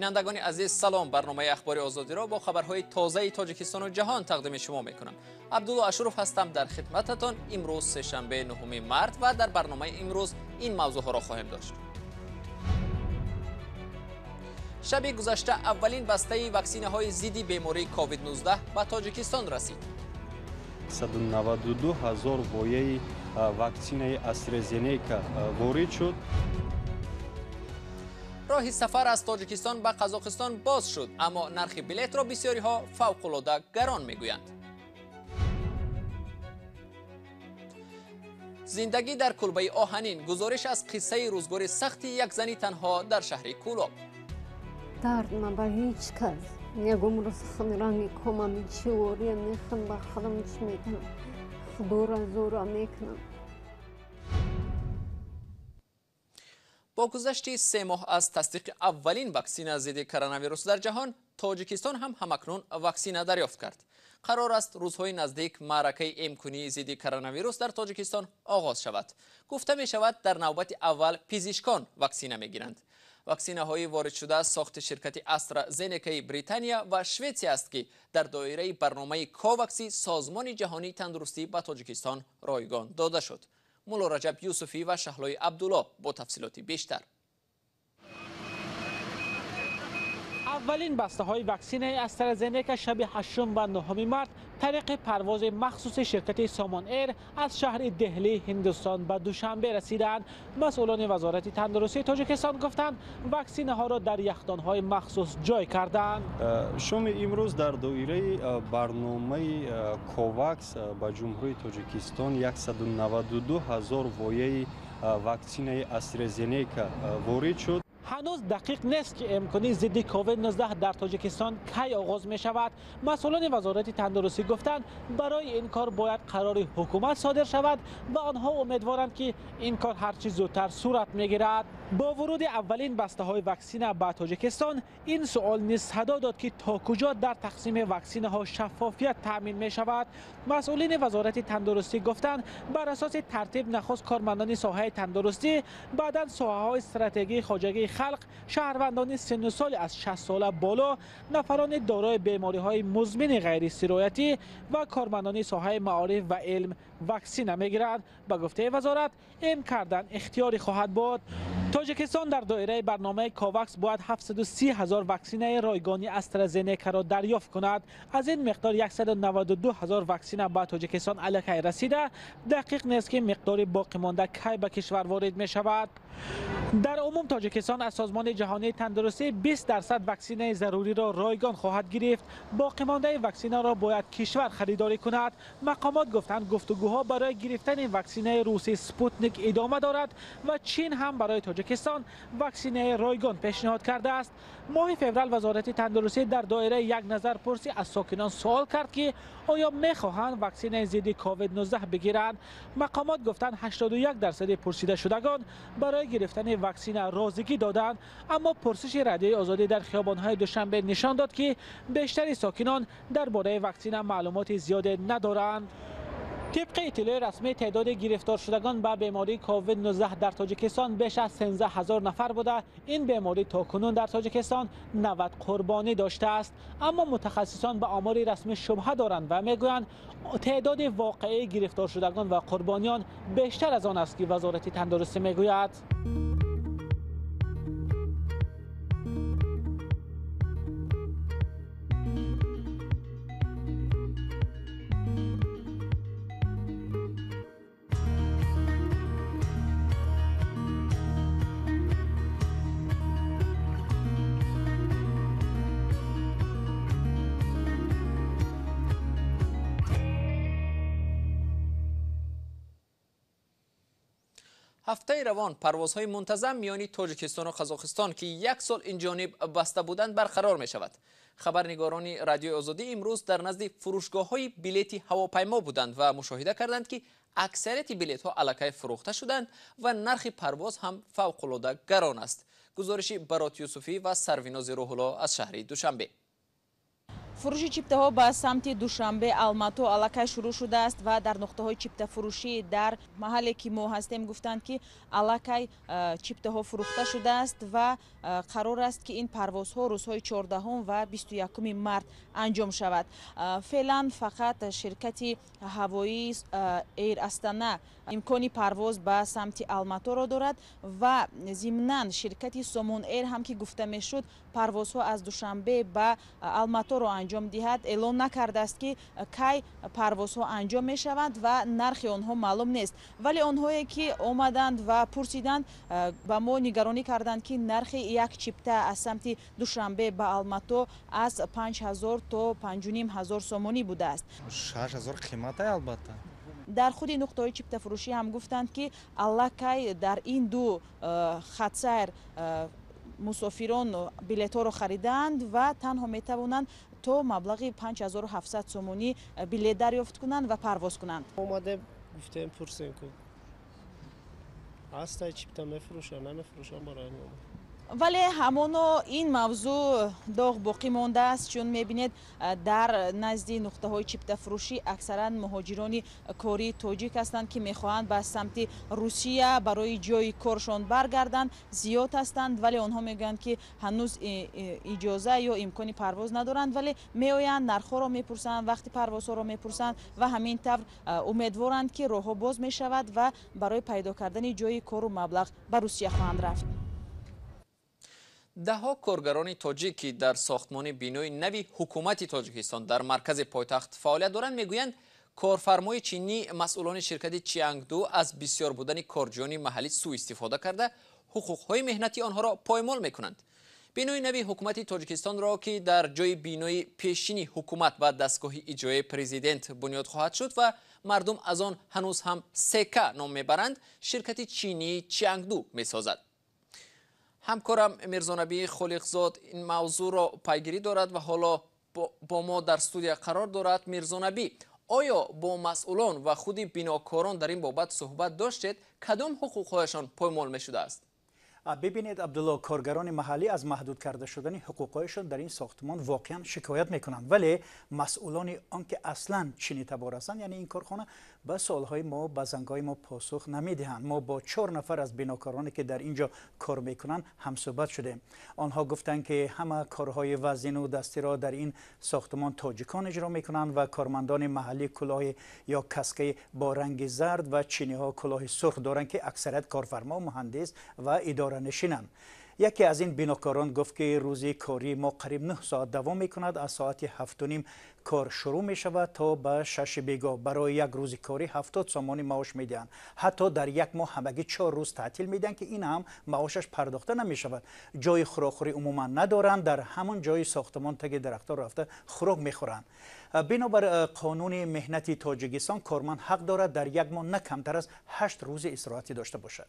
بینندگان عزیز سلام. برنامه اخبار آزادی را با خبرهای تازه تاجیکستان و جهان تقدیم شما میکنم. عبدالله اشرف هستم در خدمتتان. امروز سه‌شنبه 9 مارس و در برنامه امروز این موضوع ها را خواهیم داشت. شب گذشته اولین بسته واکسینه های ضد بیماری کووید 19 به تاجیکستان رسید. 192,000 وایه واکسینه استرازینیکا وارد شد. راه سفر از تاجیکستان به قزاقستان باز شد، اما نرخ بلیط را بسیاری ها فوق العاده گران میگویند. زندگی در کلبه آهنین، گزارش از قصه روزگار سخت یک زنی تنها در شهر کولاب. درد من به هیچ کس یکم روز خمیرانی کمامی چیوری میخم با خودم چی میکنم، خدورا زورا میکنم. با گذشت 3 ماه از تصدیق اولین واکسن ضد کرونا ویروس در جهان، تاجیکستان هم همکنون واکسن دریافت کرد. قرار است روزهای نزدیک معرکه امکانی ضد کرونا ویروس در تاجیکستان آغاز شود. گفته می شود در نوبت اول پزشکان واکسن میگیرند. واکسینه های وارد شده ساخت شرکت استرازنیکای بریتانیا و شویتسی است که در دایره برنامه کوواکس سازمان جهانی تندرستی به تاجیکستان رایگان داده شد. مولا رجب یوسفی و شهلای عبدالله با تفصیلات بیشتر. اولین بسته های واکسن استرازنیکا شب 8 و 9 مارس طریق پرواز مخصوص شرکت سامان ایر از شهر دهلی هندوستان به دوشنبه رسیدند. مسئولان وزارت تندرستی تاجیکستان گفتند واکسن ها را در یخدان های مخصوص جای کردند. شام امروز در دایره برنامه کوواکس به جمهوری تاجیکستان 192,000 وایه واکسن استرازنیکا وارد شد. هنوز دقیق نیست که امکانی ضد کووید 19 در تاجیکستان کی آغاز می شود. مسئولان وزارت تندرستی گفتند برای این کار باید قرار حکومت صادر شود و آنها امیدوارند که این کار هرچی زودتر صورت می گیرد. با ورود اولین بسته های واکسن به تاجیکستان این سوال نیز صدا داد که تا کجا در تقسیم واکسن ها شفافیت تامین می شود. مسئولین وزارت تندرستی گفتند بر اساس ترتیب نخست کارمندان ساحه تندرستی، بعدا ساحه های استراتژی خواجگی خلق، شهروندان سن و سال از 60 ساله بالا، نفران دارای بیماری های مزمن غیر سرایتی و کارمندان ساحه معارف و علم واکسن میگیرند. به گفته وزارت این کردن اختیاری خواهد بود. تاجیکستان در دایره برنامه کوواکس باید 730,000 واکسن رایگانی استرازنیکا را دریافت کند. از این مقدار 192,000 واکسن به تاجیکستان الکی رسیده. دقیق نیست که مقدار باقی مانده کی به کشور وارد می شود. در عموم تاجیکستان از سازمان جهانی تندرستی 20% واکسن ضروری را رایگان خواهد گرفت. باقی مانده واکسن را باید کشور خریداری کند. مقامات گفتند گفتگوها برای گرفتن واکسن روسی سپوتنیک ادامه دارد و چین هم برای تاجیکستان واکسن رایگان پیشنهاد کرده است. ماه فوریه وزارت تندرستی در دایره یک نظرپرسی از ساکنان سوال کرد که آیا می‌خواهند واکسن ضد کووید 19 بگیرند. مقامات گفتند 81% پرسیده شدگان برای گرفتن واکسن رازگی دادند، اما پرسش رادیوی آزادی در خیابان‌های دوشنبه نشان داد که بیشتر ساکنان درباره واکسن معلومات زیاد ندارند. طبق اطلاع رسمی تعداد گرفتار شدگان به بیماری کووید 19 در تاجیکستان بیش از 13,000 نفر بوده. این بیماری تاکنون در تاجیکستان 90 قربانی داشته است، اما متخصصان به آمار رسمی شبهه دارند و میگویند تعداد واقعی گرفتار شدگان و قربانیان بیشتر از آن است که وزارت تندرستی میگوید. هفته روان پروازهای منتظم میان تاجیکستان و قزاقستان که 1 سال این جانب بسته بودند برقرار می شود. خبرنگاران رادیو آزادی امروز در نزد فروشگاه‌های بلیط هواپیما بودند و مشاهده کردند که اکثریت بلیط‌ها الکی فروخته شدند و نرخ پرواز هم فوق‌العاده گران است. گزارش برات یوسفی و سرویناز روح الله از شهر دوشنبه. фурӯши чиптаҳо ба самти душанбе алмато аллакай шурӯъ шудааст ва дар нуқтаҳои чиптафурӯшӣ дар маҳалле ки мо ҳастем гуфтанд ки аллакай чиптаҳо фурӯхта шудааст ва қарор аст ки ин парвозҳо рӯзҳои 14 ва 21 март анҷом шавад. феълан фақат ширкати ҳавоии эйр астана имкони парвоз ба самти алматоро дорад ва зимнан ширкати сомон эйр ҳам ки гуфта мешуд парвозҳо аз душанбе ба алматоро анҷом диҳад эълон накардааст ки кай парвозҳо анҷом мешаванд ва нархи онҳо маълум нест, вале онҳое ки омаданд ва пурсиданд ба мо нигаронӣ карданд ки нархи як чипта аз самти душанбе ба алмато аз 5000 то 5500 сомонӣ будааст. 6000 қимата албатта. дар худи нуқтаҳои чиптафурӯшӣ ҳам гуфтанд ки аллакай дар ин ду хатсайр мусофирон билетҳоро харидаанд ва танҳо метавонанд то маблағи 5700 сомонӣ билет дарёфт кунанд ва парвоз кунанд. омадем гуфтем пурсем ку ҳастай чипта мефурӯшанд намефурӯшанд барои мо, вале ҳамоно ин мавзӯъ доғ боқӣ мондааст, чун мебинед дар назди нуқтаҳои чиптафурӯшӣ аксаран муҳоҷирони кории тоҷик ҳастанд ки мехоҳанд ба самти русия барои ҷои коршон баргарданд. зиёд ҳастанд, вале онҳо мегӯянд ки ҳанӯз иҷоза ё имкони парвоз надоранд, вале меоянд нархҳоро мепурсанд, вақти парвозҳоро мепурсанд ва ҳамин тавр умедворанд ки роҳҳо боз мешавад ва барои пайдо кардани ҷои кору маблағ ба русия хоҳанд рафт. даҳҳо коргарони тоҷик ки дар сохтмони бинои нави ҳукумати тоҷикистон дар маркази пойтахт фаъолият доранд мегӯянд корфармои чинӣ масъулони ширкати чиангду аз бисёр будани корҷиёни маҳаллӣ сӯистифода карда ҳуқуқҳои меҳнати онҳоро поймол мекунанд. бинои нави ҳукумати тоҷикистонро ки дар ҷои бинои пешини ҳукумат ва дастгоҳи иҷроии президент бунёд хоҳад шуд ва мардум аз он ҳанӯз ҳам сека ном мебаранд, ширкати чинии чиангду месозад. ҳамкорам мирзонабии холиқзод ин мавзӯъро пайгирӣ дорад ва ҳоло бо мо дар студия қарор дорад. мирзонабӣ, оё бо масъулон ва худи бинокорон дар ин бобат суҳбат доштед? кадом ҳуқуқҳояшон поймол мешудааст? бибинед абдулло, коргарони маҳаллӣ аз маҳдуд карда шудани ҳуқуқҳояшон дар ин сохтмон воқеан шикоят мекунанд, вале масъулони он ки аслан чини табор ҳастанд, яъне ин корхона, ба суолҳои мо, ба зангҳои мо посух намедиҳанд. мо бо 4 нафар аз бинокороне ки дар ин ҷо кор мекунанд ҳамсӯҳбат шудем. онҳо гуфтанд ки ҳама корҳои вазину дастиро дар ин сохтмон тоҷикон иҷро мекунанд ва кормандони маҳаллӣ кӯлоҳи ё каскаи бо ранги зард ва чиниҳо кӯлоҳи сурх доранд ки аксарият корфармо, муҳандис ва идоранишинанд. яке аз ин бинокорон гуфт ки рӯзи кории мо қариб 9 соат давом мекунад. аз соати 7:30 кор шурӯъ мешавад то ба 6 бегоҳ. барои як рӯзи корӣ 70 сомонӣ маош медиҳанд. ҳатто дар як моҳ ҳамагӣ 4 рӯз таътил медиҳанд ки ин ҳам маошаш пардохта намешавад. ҷои хӯрокхӯрӣ умуман надоранд. дар ҳамон ҷои сохтмон таги дарахтҳо рафта хӯрок мехӯранд. бинобар қонуни меҳнати тоҷикистон корманд ҳақ дорад дар як моҳ на камтар аз 8 рӯзи истироҳатӣ дошта бошад.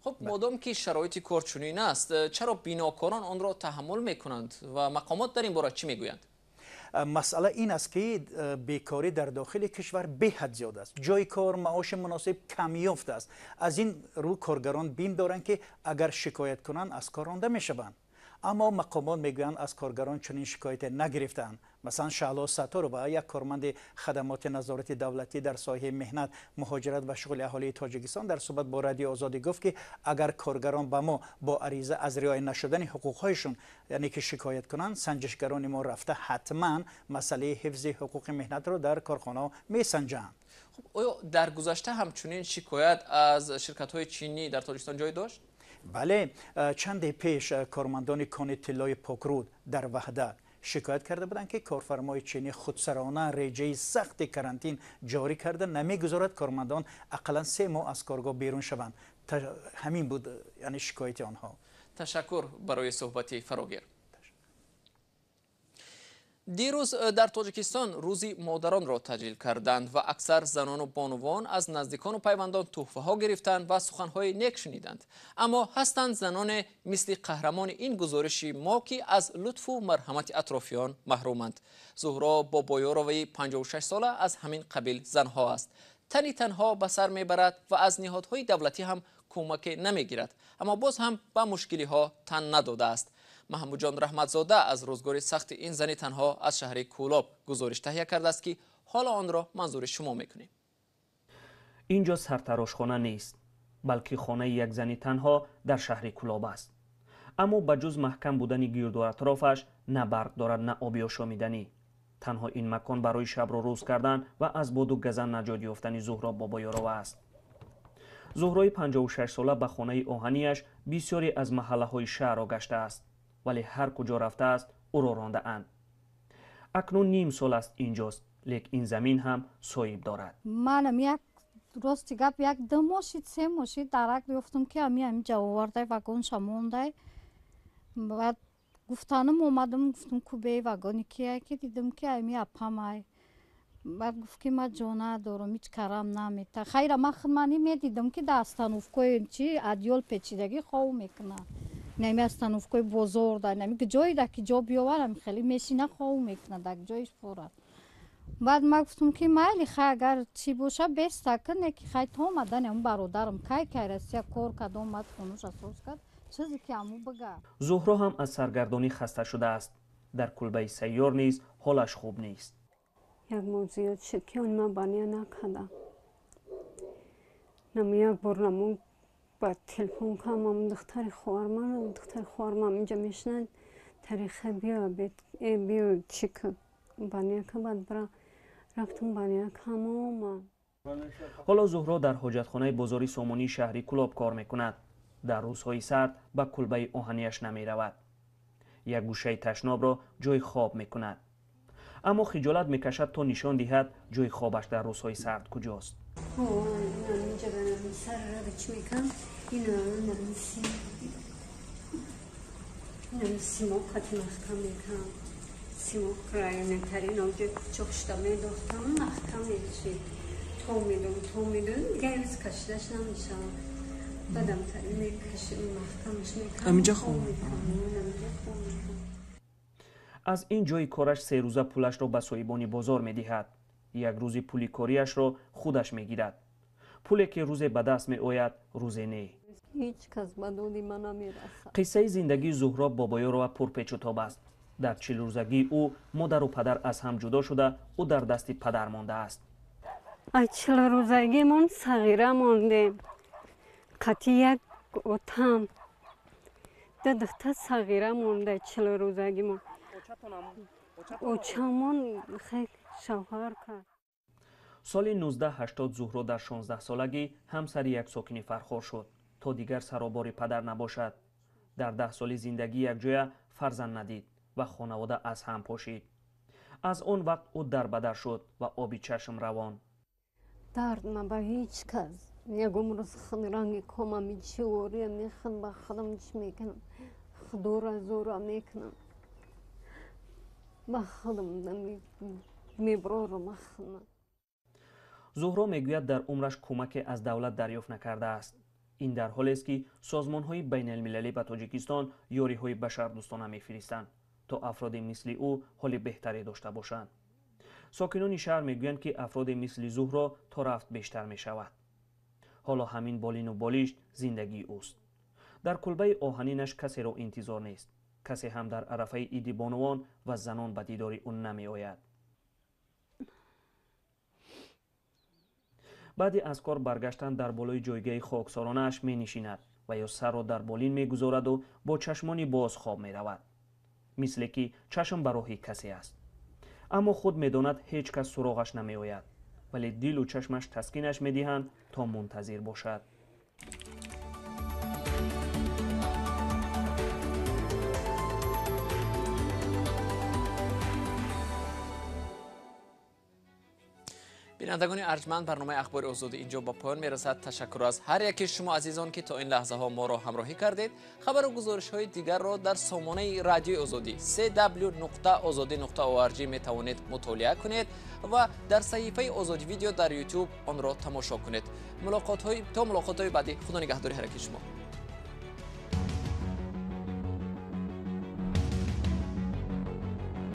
خب مادام که شرایط کار چنین است، چرا بیناکاران آن را تحمل میکنند و مقامات در این باره چی میگویند؟ مسئله این است که بیکاری در داخل کشور به حد زیاد است. جای کار، معاش مناسب کم یافته است. از این رو کارگران بیم دارند که اگر شکایت کنند از کار رانده میشوند. اما مقامات میگویند از کارگران چنین شکایت نگرفتند. مثلا شعلا ستارова یک کارمند خدمات نظارت دولتی در ساحه مهنت، مهاجرت و شغل اهالی تاجیکستان در صحبت با رادیو آزادی گفت که اگر کارگران به ما با عریضه از رعایت نشدن حقوقهایشون یعنی که شکایت کنند، سنجشگران ما رفته حتما مسئله حفظ حقوق مهنت رو در کارخانه میسنجند. خب آیا در گذشته همچنین شکایت از شرکت‌های چینی در تاجیکستان جای داشت؟ بله، چند پیش کارمندان کان طلای پاکرود در وحدت شکایت کرده بودند که کارفرمای چینی خودسرانه رژه سخت کرانتین جاری کرده نمیگذارد کارمندان اقلا 3 ماه از کارگاه بیرون شوند. همین بود یعنی شکایت آنها. تشکر برای صحبت فراگیر. دیروز در تاجیکستان روزی مادران را تجلیل کردند و اکثر زنان و بانوان از نزدیکان و پیوندان تحفه ها گرفتند و سخنهای نیک شنیدند. اما هستند زنان مثل قهرمان این گزارشی ما که از لطف و مرحمت اطرافیان محرومند. زهرا بابایاروی 56 ساله از همین قبیل زنها است. تنی تنها به سر میبرد و از نهادهای دولتی هم کمک نمیگیرد، اما باز هم به مشکلی ها تن نداده است. محمود جان رحمتزاده از روزگار سخت این زن تنها از شهر کولاب گزارش تهیه کرده است که حالا آن را منظور شما میکنیم. اینجا سرتراشخانه نیست، بلکه خانه یک زن تنها در شهر کولاب است. اما بجز محکم بودن گرد و اطرافش نه برق دارد نه آبی آشامیدنی. تنها این مکان برای شب را روز کردن و از باد و گزن نجات یافتن زهرا بابایاروا است. زهرای 56 ساله به خانه آهنیش بسیاری از محله های شهر را گشته است، ولی هر کجا رفته است او را رانده اند. اکنون نیم سال است اینجاست، لیک این زمین هم صاحب دارد. منم یک راستی گپ یک دو ماشید سه ماشید درک گفتم که همینجا آورده واگن شمونده. بعد گفتنم اومدم گفتم کوبه واگنی که دیدم که امی اپامای. بعد گفت که من جانا دارم هیچ کارم نمیته. خیر من خدمانی میدیدم که دستانوفکوی چی ادیول پیچیدگی خواه میکنه. نمی استانوفکوی بزرگ داره، نمی جایی ده که جا بیاورم خیلی میشینه خواه میکنه در جایش پورد. بعد من گفتم که مایلی خیلی اگر چی باشه بیست کنه که خیلی تا آمدن اون برادرم که رسیه کار کد آمد خونوش اساس کرد چیزی که امو بگه. زهرا هم از سرگردانی خسته شده است. در کلبه سیار نیز حالش خوب نیست. یک موضوع شد که اون من بانیه نکردم. نمی یک بار نمون با تلفن کنم دختر خوارمم اینجا میشنن تاریخ بیا چی کن بانیه که بعد برا رفتم بانیه کمام. حالا زهرا در حاجتخانه بازاری سامانی شهری کولاب کار میکند. در روزهای سرد به کلبه آهنیش نمی رود. یک گوشه تشناب را جای خواب میکند. اما خجالت میکشد تا نشان دهد جای خوابش در روزهای سرد کجاست. اینجا برم سر را چی میکنم اینو سیمو قطع محکم میکنم سیمو کرای نترین آنجا چخشتا میداختم محکم میشید تو میدون دیگه روز کشیدش نمیشم بدم تری میکشید محکمش میکنم همینجا خوب از این جای کارش 3 روزه پولش را به صاحبان بازار میدهد. یک روزی پولی کاریش را خودش میگیرد. پولی که روز به دست می آید روز نه. هیچ کس به دودی من نمیرسد. قصه زندگی زهرا بابایاروا پرپیچ و تاب است. در 40 روزگی او مادر و پدر از هم جدا شده او در دست پدر مانده است. از 40 روزگی من صغیره مانده. قطعی یک اتم ده دختر صغیره مانده 40 روزگی من. اوچمون خیلی شوهر کرد. سال 1980 زهرا در 16 سالگی همسر یک ساکن فرخار شد تا دیگر سرابار پدر نباشد. در 10 سال زندگی یک جای فرزند ندید و خانواده از هم پاشید. از آن وقت او در بدر شد و آبی چشم روان. درد من به هیچ کس یکم روز خود رنگی کامم میچوری میخند با خودم چی میکنم خدا زورا میکنم با خودم میبرارم مخنم. زهرا میگوید در عمرش کمک از دولت دریافت نکرده است. این در حالی است که سازمان‌های بین المللی به تاجیکستان یاری‌های بشردوستانه می‌فرستند تا افراد مثل او حال بهتری داشته باشند. ساکنان شهر میگویند که افراد مثل زهرا تا رفت بیشتر می‌شود. حالا همین بالین و بالیش زندگی اوست. در کلبه آهنینش کسی را انتظار نیست. کسی هم در عرفه عید بانوان و زنان به دیدار اون نمی آید. بعد از کار برگشتن در بالای جایگاه خاکسارانه اش می نشیند و یا سر را در بالین می گذارد و با چشمانی باز خواب می رود. مثل که چشم برای کسی است. اما خود می داند هیچ کس سراغش نمی آید. ولی دل و چشمش تسکینش می دهند تا منتظر باشد. بینندگان ارجمند، برنامه اخبار آزادی اینجا با پایان میرسد. تشکر از هر یکی شما عزیزان که تا این لحظه ها ما را همراهی کردید. خبر و گزارش های دیگر را در سامانه رادیو آزادی www.azadi.org می توانید مطالعه کنید و در صفحه آزادی ویدیو در یوتیوب آن را تماشا کنید. تا ملاقات های بعدی. خدا نگهدار هر یک شما.